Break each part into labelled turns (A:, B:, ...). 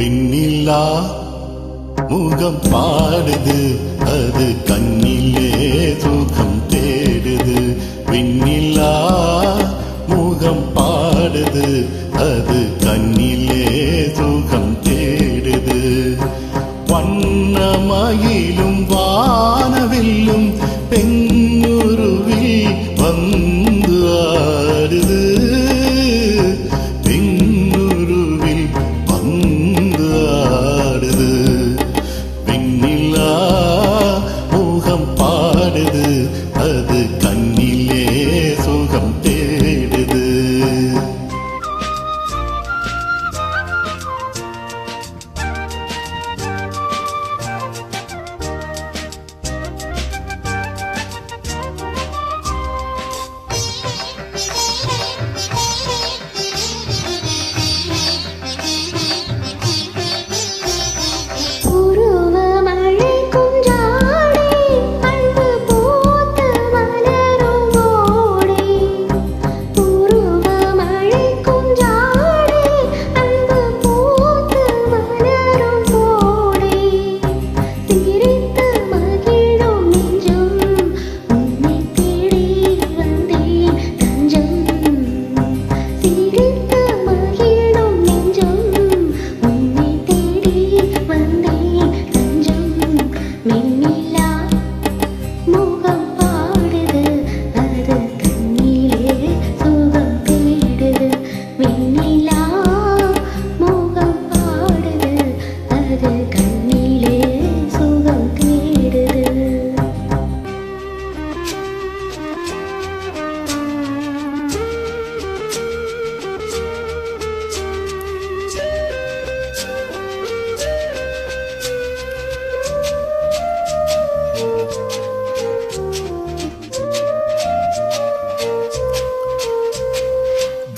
A: விண்ணில்லா முகம் பாடுது, அது கண்ணிலே சுகம் தேடுது. விண்ணில்லா முகம் பாடுது, அது கண்ணிலே சுகம் தேடுது. வண்ணமயிலும் வானவில்லும் பெண்ணுருவில் வந்து ஆடுது, பெண்ணுருவில் வந்து ஆடுது. விண்ணில்லா முகம் பாடுது, அது கண்ணிலே சுகம் தேடுது.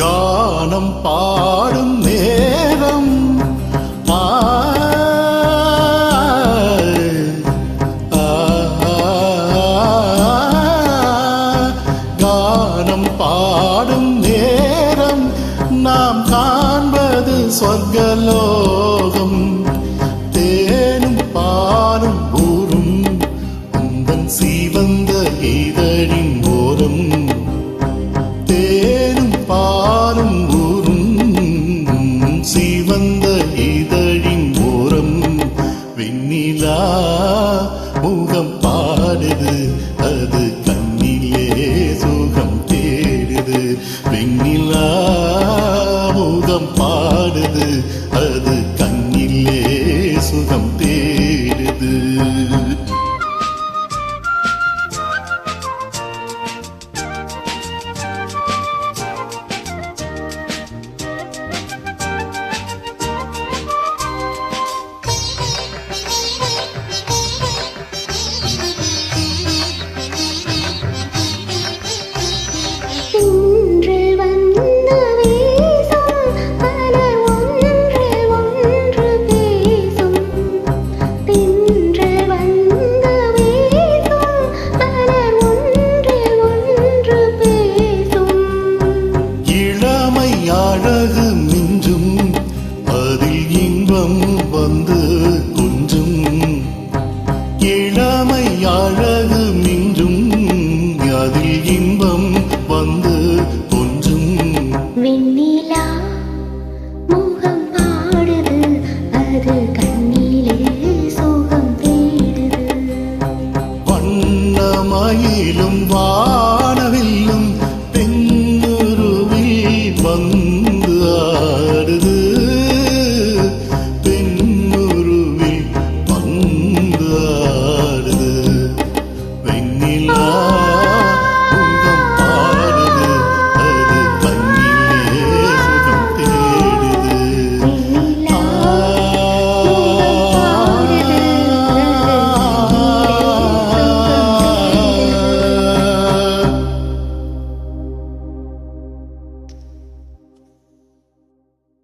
A: கானம் பாடும் நேரம் கானம் பாடும் நேரம் நாம் காண்பது சொர்க்கலோகம். தேனும் பாலும் ஊரும் உந்தன் சீவந்த இதழின் ஓரம், தேனும் பாலும் ஊரும் சீவந்த இதழின் ஓரம். விண்ணிலா முகம் பாடுது, அது கண்ணிலே சுகம் தேடுது. விண்ணிலா முகம் பாடுது, அது